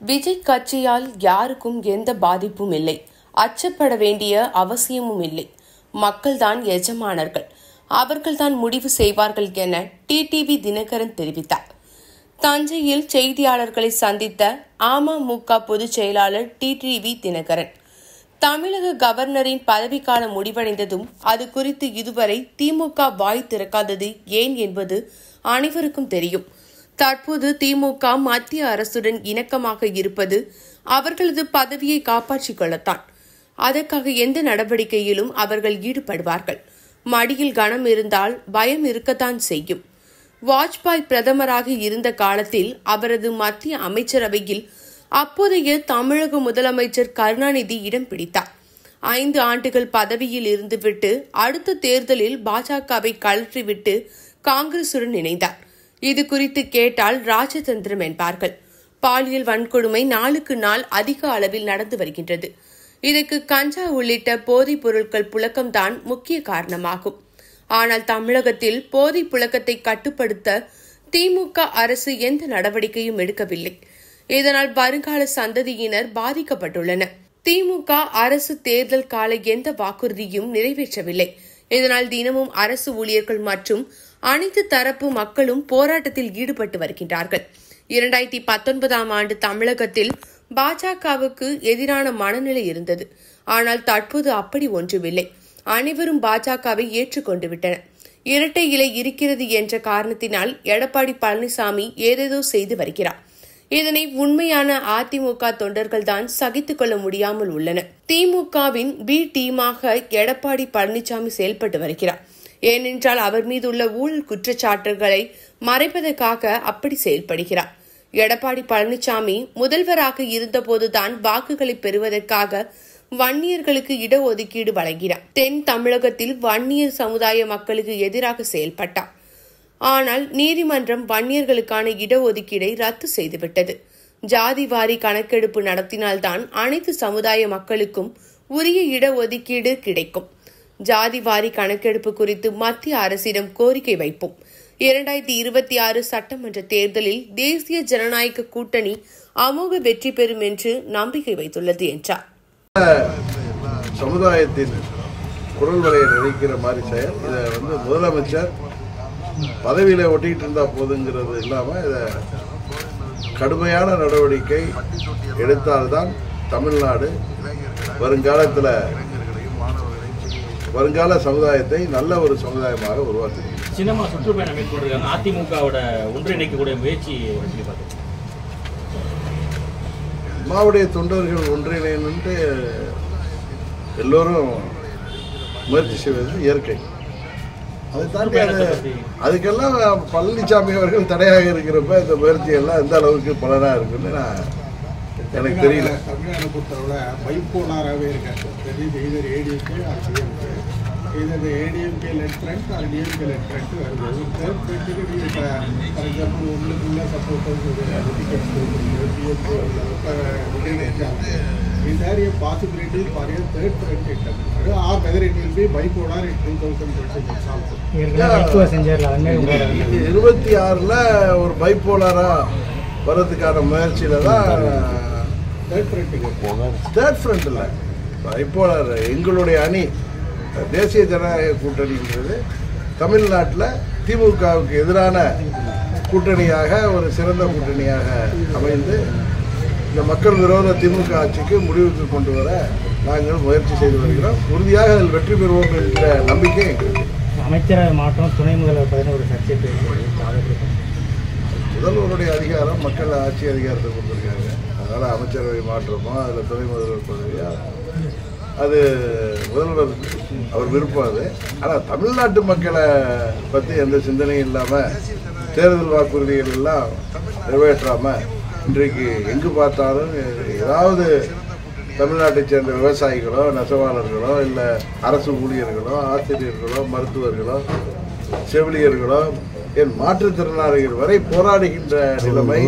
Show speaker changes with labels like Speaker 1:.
Speaker 1: விஜய் கட்சியால் யாருக்கும் எந்த பாதிப்பும் இல்லை, அச்சப்பட வேண்டிய அவசியமும் இல்லை. மக்கள்தான் எஜமானர்கள், அவர்கள்தான் முடிவு செய்வார்கள் என டிடிவி தினகரன் தெரிவித்தார். தஞ்சையில் செய்தியாளர்களை சந்தித்த அமமுக பொதுச் செயலாளர் டிடிவி தினகரன், தமிழக கவர்னரின் பதவிக்காலம் முடிவடைந்ததும் அது குறித்து இதுவரை திமுக வாய் திறக்காதது ஏன் என்பது அனைவருக்கும் தெரியும். தற்போது திமுக மத்திய அரசுடன் இணக்கமாக இருப்பது அவர்களது பதவியை காப்பாற்றிக் கொள்ளத்தான். அதற்காக எந்த நடவடிக்கையிலும் அவர்கள் ஈடுபடுவார்கள். மடியில் கனம் இருந்தால் பயம் இருக்கத்தான் செய்யும். வாஜ்பாய் பிரதமராக இருந்த காலத்தில் அவரது மத்திய அமைச்சரவையில் அப்போதைய தமிழக முதலமைச்சர் கருணாநிதி இடம் பிடித்தார். 5 ஆண்டுகள் பதவியில் இருந்துவிட்டு அடுத்த தேர்தலில் பாஜகவை கழற்றிவிட்டு காங்கிரசுடன் இணைந்தார். இது குறித்து கேட்டால் ராஜதந்திரம் என்பார்கள். பாலியல் வன்கொடுமை நாளுக்கு நாள் அதிக அளவில் நடந்து வருகின்றது. இதற்கு கஞ்சா உள்ளிட்ட போதைப் பொருட்கள் புழக்கம்தான் முக்கிய காரணமாகும். ஆனால் தமிழகத்தில் போதைப் புழக்கத்தை கட்டுப்படுத்த திமுக அரசு எந்த நடவடிக்கையும் எடுக்கவில்லை. இதனால் வருங்கால சந்ததியினர் பாதிக்கப்பட்டுள்ளனர். திமுக அரசு தேர்தல் கால எந்த வாக்குறுதியும் நிறைவேற்றவில்லை. இதனால் தினமும் அரசு ஊழியர்கள் மற்றும் அனைத்து தரப்பு மக்களும் போராட்டத்தில் ஈடுபட்டு வருகின்றார்கள். 2019ஆம் ஆண்டு தமிழகத்தில் பாஜகவுக்கு எதிரான மனநிலை இருந்தது. ஆனால் தற்போது அப்படி ஒன்றுமில்லை. அனைவரும் பாஜகவை ஏற்றுக்கொண்டு விட்டனர். இரட்டை இலை இருக்கிறது என்ற காரணத்தினால் எடப்பாடி பழனிசாமி ஏதேதோ செய்து வருகிறார். இதனை உண்மையான அதிமுக தொண்டர்கள்தான் சகித்துக் கொள்ள முடியாமல் உள்ளனர். திமுகவின் பி டீமாக எடப்பாடி பழனிசாமி செயல்பட்டு வருகிறார். ஏனென்றால் அவர் மீதுள்ள ஊழல் குற்றச்சாட்டுகளை மறைப்பதற்காக அப்படி செயல்படுகிறார். எடப்பாடி பழனிசாமி முதல்வராக இருந்தபோதுதான் வாக்குகளை பெறுவதற்காக வன்னியர்களுக்கு இடஒதுக்கீடு வழங்கினார். தென் தமிழகத்தில் வன்னியர் சமுதாய மக்களுக்கு எதிராக செயல்பட்டார். ஆனால் நீதிமன்றம் வன்னியர்களுக்கான இடஒதுக்கீடை ரத்து செய்துவிட்டது. ஜாதி வாரி கணக்கெடுப்பு நடத்தினால்தான் அனைத்து சமுதாய மக்களுக்கும் உரிய இடஒதுக்கீடு கிடைக்கும். ஜாதி வாரி கணக்கெடுப்பு குறித்து மத்திய அரசிடம் கோரிக்கை வைப்போம். 2026 சட்டமன்ற தேர்தலில் தேசிய ஜனநாயக கூட்டணி அமோக வெற்றி பெறும் என்று நம்பிக்கை வைத்துள்ளது என்றார்.
Speaker 2: சமுதாயத்தின் குரல் வலையை நினைக்கிற மாதிரி செயல் இதை முதலமைச்சர் பதவியில ஒட்டிட்டு இருந்தா போதுங்கிறது இல்லாம இதை கடுமையான நடவடிக்கை எடுத்தால்தான் தமிழ்நாடு வருங்கால சமுதாயத்தை நல்ல ஒரு சமுதாயமாக உருவாக்கி
Speaker 3: சினிமா சுற்றுப்பயணம் மேற்கொண்டிருக்காங்க. அதிமுகவோட ஒன்றிணைக்கக்கூடிய முயற்சி
Speaker 2: அம்மாவுடைய தொண்டர்கள் ஒன்றிணைந்து எல்லோரும் முயற்சி செய்வது இயற்கை. அதை தாண்டி அதுக்கெல்லாம் பழனிசாமி அவர்கள் தடையாக இருக்கிறப்ப இந்த முயற்சியெல்லாம் எந்த அளவுக்கு பலனா இருக்குன்னு எனக்கு தெரியல.
Speaker 4: தமிழ்நாடு பொறுத்தவரை பைப்போலாராகவே இருக்காரு. இதர் ஏடிஎம்கே இதர் ADMK let front R DMK let front வருது. தேர்ட் ஃப்ரண்ட்டுக்கு இப்போ ஃபார் எக்ஸாம்பிள் உங்களுக்குள்ள Is there a possibility for a third front interview? Or whether it will be bipolar in 2026 also?
Speaker 2: 26ல ஒரு பைப்போலாரா வரதுக்கான முயற்சியில தான் தேர்ட் ஃப்ரண்ட் இல்லை பைப்போலார். எங்களுடைய அணி தேசிய ஜனநாயக கூட்டணின்றது தமிழ்நாட்டில் திமுகவுக்கு எதிரான கூட்டணியாக ஒரு சிறந்த கூட்டணியாக அமைந்து இந்த மக்கள் விரோத திமுக ஆட்சிக்கு முடிவுக்கு கொண்டு வர நாங்கள் முயற்சி செய்து வருகிறோம். உறுதியாக அதில் வெற்றி பெறுவோம் என்ற நம்பிக்கை எங்களுக்கு.
Speaker 3: அமைச்சரவை மாற்றம், துணை முதல்வர் ஒரு சர்ச்சை
Speaker 2: முதல்வருடைய அதிகாரம் மக்கள் ஆட்சி அதிகாரத்தை கொடுத்துருக்காங்க. அதனால் அமைச்சரவை மாற்றமோ அதில் துணை முதல்வர் பதவியா அது முதல்வர் அவர் விருப்பம் அது. ஆனால் தமிழ்நாட்டு மக்களை பற்றி எந்த சிந்தனையும் இல்லாமல் தேர்தல் வாக்குறுதிகள் எல்லாம் நிறைவேற்றாமல் இன்றைக்கு எங்கு பார்த்தாலும் ஏதாவது தமிழ்நாட்டைச் சேர்ந்த விவசாயிகளோ நெசவாளர்களோ இல்லை அரசு ஊழியர்களோ ஆசிரியர்களோ மருத்துவர்களோ செவிலியர்களோ என் மாற்றுத்திறனாளிகள் வரை போராடுகின்ற நிலைமை